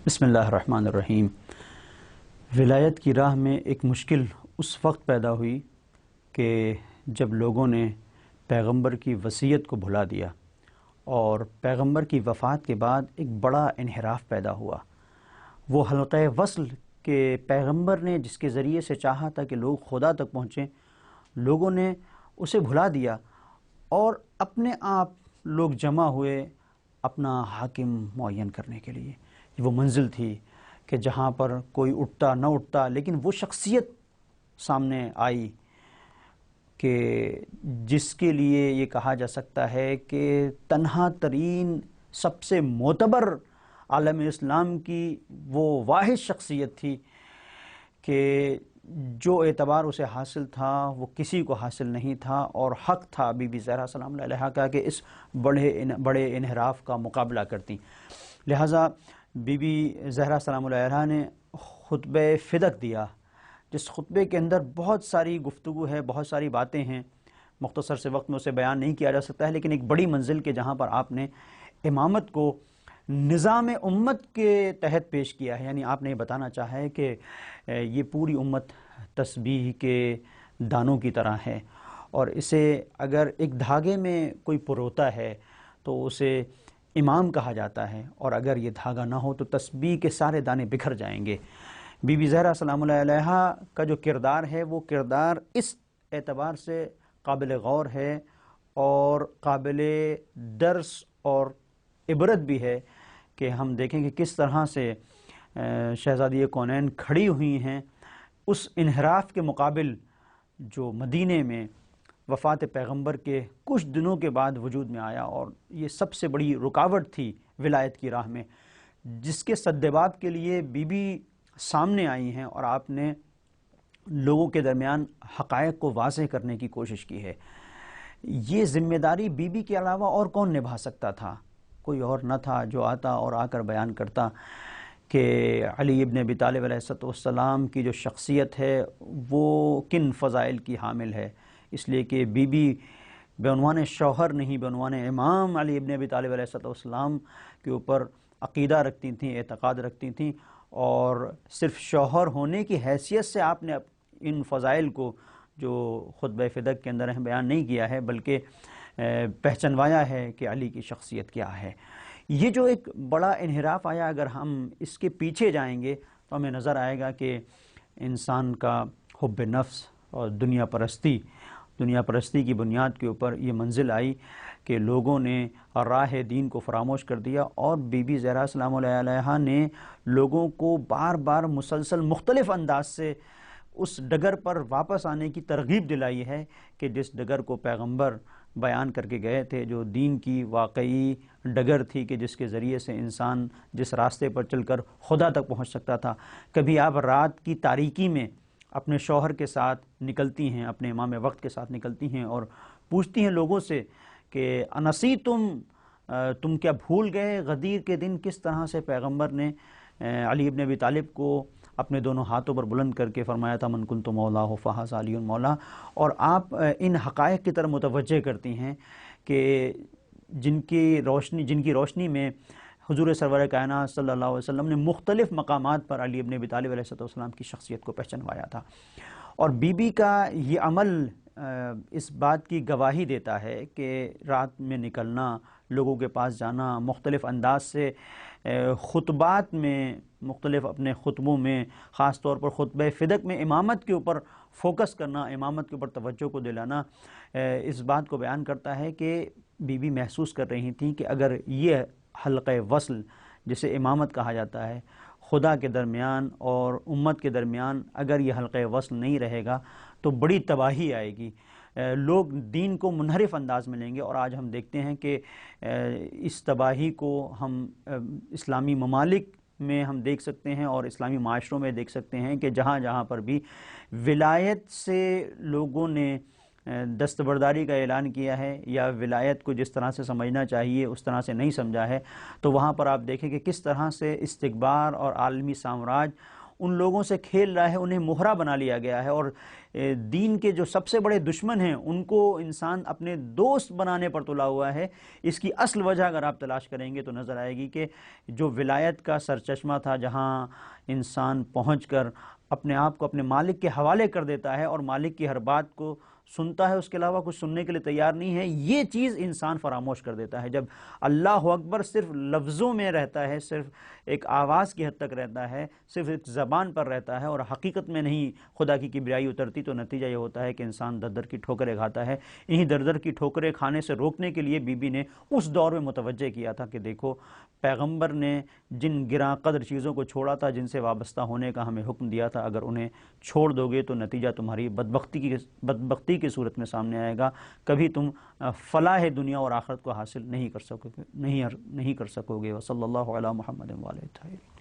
بسم اللہ الرحمن الرحیم۔ ولایت کی راہ میں ایک مشکل اس وقت پیدا ہوئی کہ جب لوگوں نے پیغمبر کی وصیت کو بھلا دیا اور پیغمبر کی وفات کے بعد ایک بڑا انحراف پیدا ہوا۔ وہ حلقہ وصل کہ پیغمبر نے جس کے ذریعے سے چاہا تھا کہ لوگ خدا تک پہنچیں، لوگوں نے اسے بھلا دیا اور اپنے آپ لوگ جمع ہوئے اپنا حاکم معین کرنے کے لیے۔ وہ منزل تھی کہ جہاں پر کوئی اٹھتا نہ اٹھتا، لیکن وہ شخصیت سامنے آئی کہ جس کے لیے یہ کہا جا سکتا ہے کہ تنہا ترین سب سے معتبر عالم اسلام کی وہ واحد شخصیت تھی کہ جو اعتبار اسے حاصل تھا وہ کسی کو حاصل نہیں تھا، اور حق تھا بی بی زہرا سلام اللہ علیہا کا کہ اس بڑے انحراف کا مقابلہ کرتی۔ لہٰذا بی بی زہرا سلام اللہ علیہا نے خطبہ فدق دیا، جس خطبے کے اندر بہت ساری گفتگو ہے، بہت ساری باتیں ہیں، مختصر سے وقت میں اسے بیان نہیں کیا جا سکتا ہے، لیکن ایک بڑی منزل کے جہاں پر آپ نے امامت کو نظام امت کے تحت پیش کیا ہے۔ یعنی آپ نے یہ بتانا چاہا ہے کہ یہ پوری امت تسبیح کے دانوں کی طرح ہے، اور اسے اگر ایک دھاگے میں کوئی پروتا ہے تو اسے امام کہا جاتا ہے، اور اگر یہ دھاگا نہ ہو تو تسبیح کے سارے دانے بکھر جائیں گے۔ بی بی زہرا سلام اللہ علیہا کا جو کردار ہے وہ کردار اس اعتبار سے قابل غور ہے اور قابل درس اور عبرت بھی ہے کہ ہم دیکھیں کہ کس طرح سے شہزادی کونین کھڑی ہوئی ہیں اس انحراف کے مقابل جو مدینے میں وفات پیغمبر کے کچھ دنوں کے بعد وجود میں آیا، اور یہ سب سے بڑی رکاوٹ تھی ولایت کی راہ میں، جس کے سدباب کے لیے بی بی سامنے آئی ہیں اور آپ نے لوگوں کے درمیان حقائق کو واضح کرنے کی کوشش کی ہے۔ یہ ذمہ داری بی بی کے علاوہ اور کون نبھا سکتا تھا؟ کوئی اور نہ تھا جو آتا اور آ کر بیان کرتا کہ علی ابن ابی طالب علیہ السلام کی جو شخصیت ہے وہ کن فضائل کی حامل ہے، اس لیے کہ بی بی بعنوان شوہر نہیں، بعنوان امام علی ابن ابی طالب علیہ السلام کے اوپر عقیدہ رکھتی تھیں، اعتقاد رکھتی تھیں، اور صرف شوہر ہونے کی حیثیت سے آپ نے ان فضائل کو جو خطبہ فدق کے اندر بیان نہیں کیا ہے، بلکہ پہچنوایا ہے کہ علی کی شخصیت کیا ہے۔ یہ جو ایک بڑا انحراف آیا، اگر ہم اس کے پیچھے جائیں گے تو ہمیں نظر آئے گا کہ انسان کا حب نفس اور دنیا پرستی کی بنیاد کے اوپر یہ منزل آئی کہ لوگوں نے راہ دین کو فراموش کر دیا، اور بی بی زہرا سلام اللہ علیہا نے لوگوں کو بار بار مسلسل مختلف انداز سے اس ڈگر پر واپس آنے کی ترغیب دلائی ہے کہ جس ڈگر کو پیغمبر بیان کر کے گئے تھے، جو دین کی واقعی ڈگر تھی کہ جس کے ذریعے سے انسان جس راستے پر چل کر خدا تک پہنچ سکتا تھا۔ کبھی آپ رات کی تاریکی میں اپنے شوہر کے ساتھ نکلتی ہیں، اپنے امام وقت کے ساتھ نکلتی ہیں اور پوچھتی ہیں لوگوں سے کہ تم کیا بھول گئے غدیر کے دن کس طرح سے پیغمبر نے علی ابن ابی طالب کو اپنے دونوں ہاتھوں پر بلند کر کے فرمایا تھا من کنت مولاہ فہذا علی مولا، اور آپ ان حقائق کی طرف متوجہ کرتی ہیں کہ جن کی روشنی میں حضور سرور کائنات صلی اللہ علیہ وسلم نے مختلف مقامات پر علی ابن ابی طالب علیہ السلام کی شخصیت کو پہچنوایا تھا۔ اور بی بی کا یہ عمل اس بات کی گواہی دیتا ہے کہ رات میں نکلنا، لوگوں کے پاس جانا، مختلف انداز سے خطبات میں، مختلف اپنے خطبوں میں، خاص طور پر خطبہ فدق میں امامت کے اوپر فوکس کرنا، امامت کے اوپر توجہ کو دلانا، اس بات کو بیان کرتا ہے کہ بی بی محسوس کر رہی تھیں کہ اگر یہ حلقہ وصل جسے امامت کہا جاتا ہے خدا کے درمیان اور امت کے درمیان، اگر یہ حلقہ وصل نہیں رہے گا تو بڑی تباہی آئے گی، لوگ دین کو منحرف انداز میں لیں گے۔ اور آج ہم دیکھتے ہیں کہ اس تباہی کو ہم اسلامی ممالک میں ہم دیکھ سکتے ہیں اور اسلامی معاشروں میں دیکھ سکتے ہیں کہ جہاں جہاں پر بھی ولایت سے لوگوں نے دستبرداری کا اعلان کیا ہے یا ولایت کو جس طرح سے سمجھنا چاہیے اس طرح سے نہیں سمجھا ہے، تو وہاں پر آپ دیکھیں کہ کس طرح سے استکبار اور عالمی سامراج ان لوگوں سے کھیل رہا ہے، انہیں مہرہ بنا لیا گیا ہے، اور دین کے جو سب سے بڑے دشمن ہیں ان کو انسان اپنے دوست بنانے پر تلا ہوا ہے۔ اس کی اصل وجہ اگر آپ تلاش کریں گے تو نظر آئے گی کہ جو ولایت کا سرچشمہ تھا، جہاں انسان پہنچ کر اپنے آپ کو اپنے مالک کے حوالے کر دیتا ہے اور مالک کی ہر بات کو سنتا ہے، اس کے علاوہ کچھ سننے کے لیے تیار نہیں ہے، یہ چیز انسان فراموش کر دیتا ہے۔ جب اللہ اکبر صرف لفظوں میں رہتا ہے، صرف ایک آواز کی حد تک رہتا ہے، صرف ایک زبان پر رہتا ہے اور حقیقت میں نہیں خدا کی کبریائی اترتی، تو نتیجہ یہ ہوتا ہے کہ انسان در در کی ٹھوکریں کھاتا ہے۔ انہی در در کی ٹھوکریں کھانے سے روکنے کے لیے بی بی نے اس دور میں متوجہ کیا تھا کہ دیکھو پیغمبر نے جن گراں قدر چیزوں کو چھوڑا تھا، جن سے وابستہ ہونے کا ہمیں حکم دیا تھا، اگر انہیں چھوڑ دو گے تو نتیجہ تمہاری بدبختی کی صورت میں سامنے آئے گا، کبھی تم فلاح دنیا اور آخرت کو حاصل نہیں کر سکو گے۔ وصلی اللہ علی محمد وعلیہ وسلم۔